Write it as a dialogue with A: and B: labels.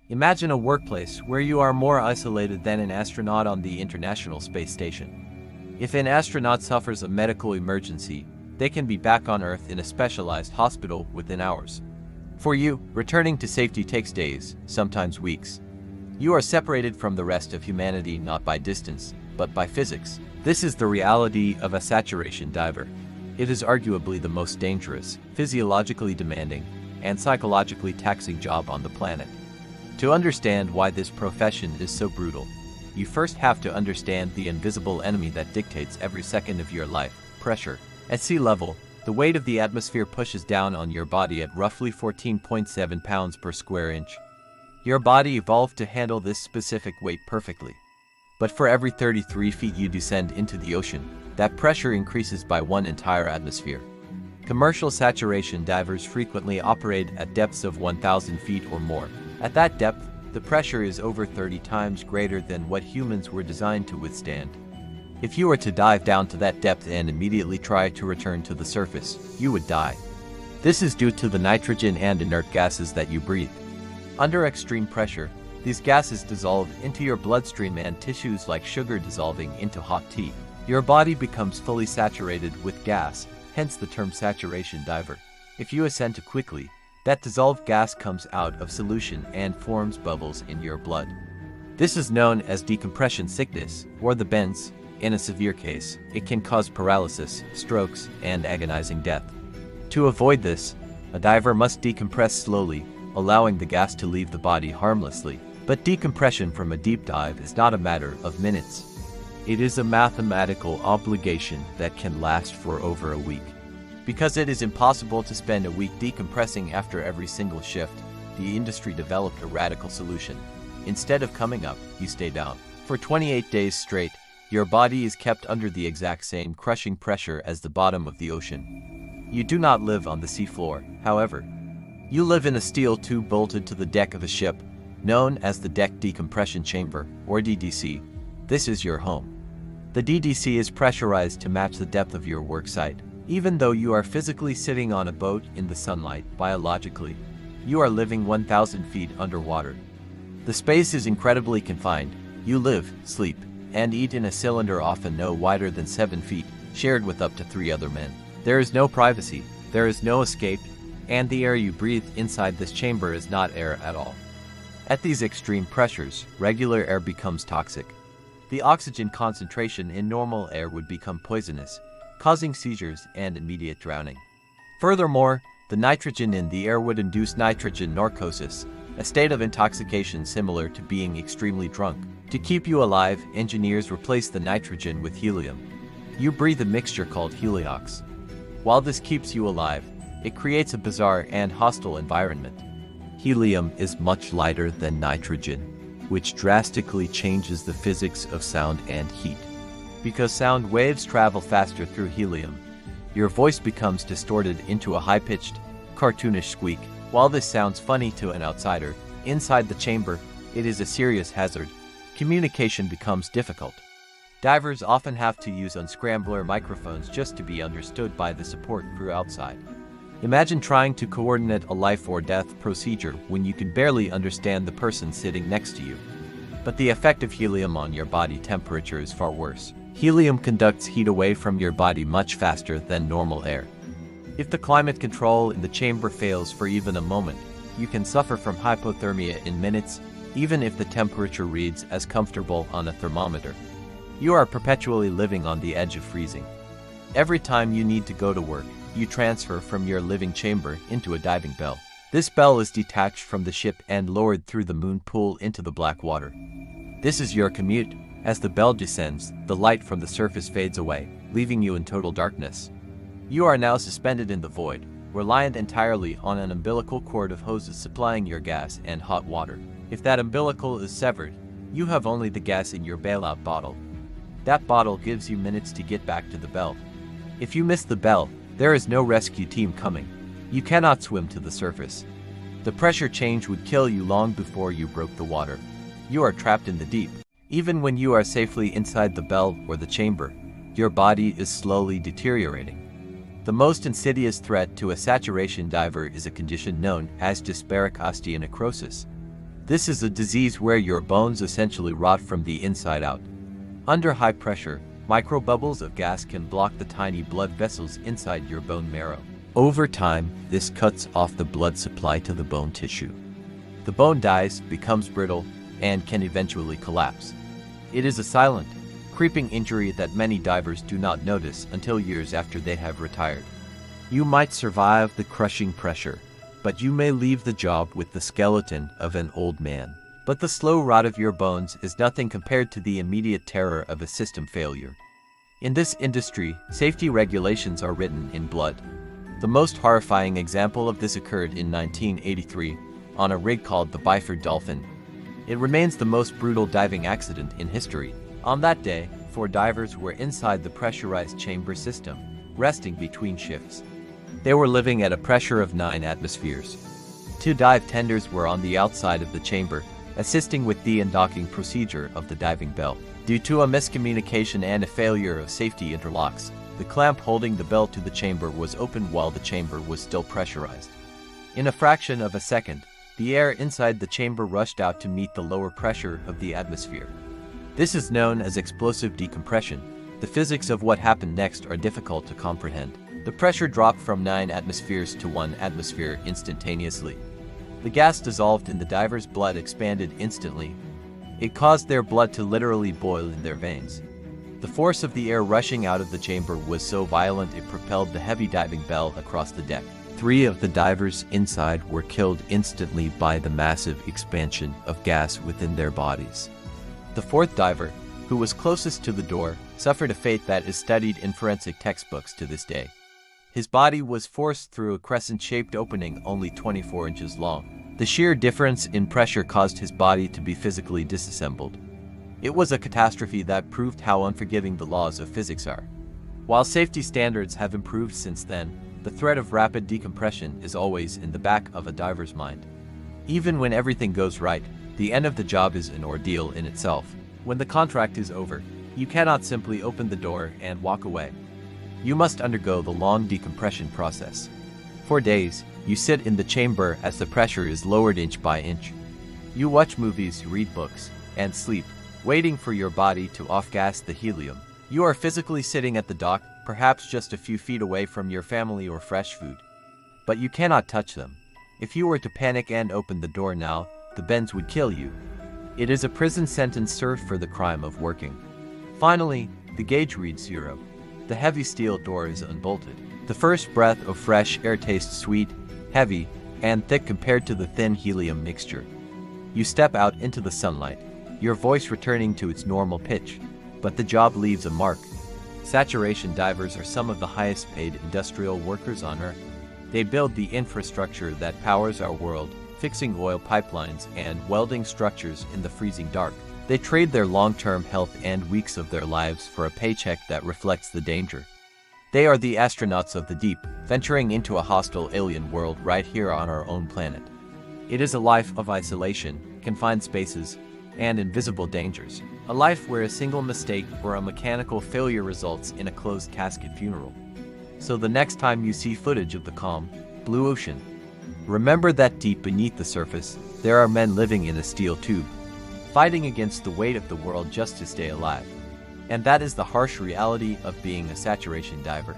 A: Imagine a workplace where you are more isolated than an astronaut on the International Space Station. If an astronaut suffers a medical emergency, they can be back on Earth in a specialized hospital within hours. For you, returning to safety takes days, sometimes weeks. You are separated from the rest of humanity not by distance, but by physics. This is the reality of a saturation diver. It is arguably the most dangerous, physiologically demanding, and psychologically taxing job on the planet. To understand why this profession is so brutal, you first have to understand the invisible enemy that dictates every second of your life: pressure. At sea level, the weight of the atmosphere pushes down on your body at roughly 14.7 pounds per square inch. Your body evolved to handle this specific weight perfectly. But for every 33 feet you descend into the ocean, that pressure increases by one entire atmosphere. Commercial saturation divers frequently operate at depths of 1,000 feet or more. At that depth, the pressure is over 30 times greater than what humans were designed to withstand. If you were to dive down to that depth and immediately try to return to the surface, you would die. This is due to the nitrogen and inert gases that you breathe. Under extreme pressure, these gases dissolve into your bloodstream and tissues like sugar dissolving into hot tea. Your body becomes fully saturated with gas, hence the term saturation diver. If you ascend too quickly, that dissolved gas comes out of solution and forms bubbles in your blood. This is known as decompression sickness, or the bends. In a severe case, it can cause paralysis, strokes, and agonizing death. To avoid this, a diver must decompress slowly, allowing the gas to leave the body harmlessly. But decompression from a deep dive is not a matter of minutes. It is a mathematical obligation that can last for over a week. Because it is impossible to spend a week decompressing after every single shift, the industry developed a radical solution. Instead of coming up, you stay down. For 28 days straight, your body is kept under the exact same crushing pressure as the bottom of the ocean. You do not live on the seafloor, however. You live in a steel tube bolted to the deck of a ship, known as the Deck Decompression Chamber, or DDC. This is your home. The DDC is pressurized to match the depth of your work site. Even though you are physically sitting on a boat in the sunlight, biologically, you are living 1,000 feet underwater. The space is incredibly confined. You live, sleep, and eat in a cylinder often no wider than 7 feet, shared with up to 3 other men. There is no privacy, there is no escape, and the air you breathe inside this chamber is not air at all. At these extreme pressures, regular air becomes toxic. The oxygen concentration in normal air would become poisonous, causing seizures and immediate drowning. Furthermore, the nitrogen in the air would induce nitrogen narcosis, a state of intoxication similar to being extremely drunk. To keep you alive, engineers replace the nitrogen with helium. You breathe a mixture called heliox. While this keeps you alive, it creates a bizarre and hostile environment. Helium is much lighter than nitrogen, which drastically changes the physics of sound and heat. Because sound waves travel faster through helium, your voice becomes distorted into a high-pitched, cartoonish squeak. While this sounds funny to an outsider, inside the chamber, it is a serious hazard. Communication becomes difficult. Divers often have to use unscrambler microphones just to be understood by the support crew outside. Imagine trying to coordinate a life or death procedure when you can barely understand the person sitting next to you. But the effect of helium on your body temperature is far worse. Helium conducts heat away from your body much faster than normal air. If the climate control in the chamber fails for even a moment, you can suffer from hypothermia in minutes, even if the temperature reads as comfortable on a thermometer. You are perpetually living on the edge of freezing. Every time you need to go to work, you transfer from your living chamber into a diving bell. This bell is detached from the ship and lowered through the moon pool into the black water. This is your commute. As the bell descends, the light from the surface fades away, leaving you in total darkness. You are now suspended in the void, reliant entirely on an umbilical cord of hoses supplying your gas and hot water. If that umbilical is severed, you have only the gas in your bailout bottle. That bottle gives you minutes to get back to the bell. If you miss the bell, there is no rescue team coming. You cannot swim to the surface. The pressure change would kill you long before you broke the water. You are trapped in the deep. Even when you are safely inside the bell or the chamber, your body is slowly deteriorating. The most insidious threat to a saturation diver is a condition known as dysbaric osteonecrosis. This is a disease where your bones essentially rot from the inside out. Under high pressure, microbubbles of gas can block the tiny blood vessels inside your bone marrow. Over time, this cuts off the blood supply to the bone tissue. The bone dies, becomes brittle, and can eventually collapse. It is a silent, creeping injury that many divers do not notice until years after they have retired. You might survive the crushing pressure, but you may leave the job with the skeleton of an old man. But the slow rot of your bones is nothing compared to the immediate terror of a system failure. In this industry, safety regulations are written in blood. The most horrifying example of this occurred in 1983 on a rig called the Byford Dolphin. It remains the most brutal diving accident in history. On that day, 4 divers were inside the pressurized chamber system, resting between shifts. They were living at a pressure of 9 atmospheres. 2 dive tenders were on the outside of the chamber, assisting with the undocking procedure of the diving bell. Due to a miscommunication and a failure of safety interlocks, the clamp holding the bell to the chamber was open while the chamber was still pressurized. In a fraction of a second, the air inside the chamber rushed out to meet the lower pressure of the atmosphere. This is known as explosive decompression. The physics of what happened next are difficult to comprehend. The pressure dropped from 9 atmospheres to 1 atmosphere instantaneously. The gas dissolved in the diver's blood expanded instantly. It caused their blood to literally boil in their veins. The force of the air rushing out of the chamber was so violent it propelled the heavy diving bell across the deck. 3 of the divers inside were killed instantly by the massive expansion of gas within their bodies. The 4th diver, who was closest to the door, suffered a fate that is studied in forensic textbooks to this day. His body was forced through a crescent-shaped opening only 24 inches long. The sheer difference in pressure caused his body to be physically disassembled. It was a catastrophe that proved how unforgiving the laws of physics are. While safety standards have improved since then, the threat of rapid decompression is always in the back of a diver's mind. Even when everything goes right, the end of the job is an ordeal in itself. When the contract is over, you cannot simply open the door and walk away. You must undergo the long decompression process. For days, you sit in the chamber as the pressure is lowered inch by inch. You watch movies, read books, and sleep, waiting for your body to off-gas the helium. You are physically sitting at the dock, perhaps just a few feet away from your family or fresh food. But you cannot touch them. If you were to panic and open the door now, the bends would kill you. It is a prison sentence served for the crime of working. Finally, the gauge reads 0. The heavy steel door is unbolted. The first breath of fresh air tastes sweet, heavy, and thick compared to the thin helium mixture. You step out into the sunlight, your voice returning to its normal pitch, but the job leaves a mark. Saturation divers are some of the highest paid industrial workers on Earth. They build the infrastructure that powers our world, fixing oil pipelines and welding structures in the freezing dark. They trade their long-term health and weeks of their lives for a paycheck that reflects the danger. They are the astronauts of the deep, venturing into a hostile alien world right here on our own planet. It is a life of isolation, confined spaces, and invisible dangers. A life where a single mistake or a mechanical failure results in a closed casket funeral. So the next time you see footage of the calm, blue ocean, remember that deep beneath the surface, there are men living in a steel tube, fighting against the weight of the world just to stay alive. And that is the harsh reality of being a saturation diver.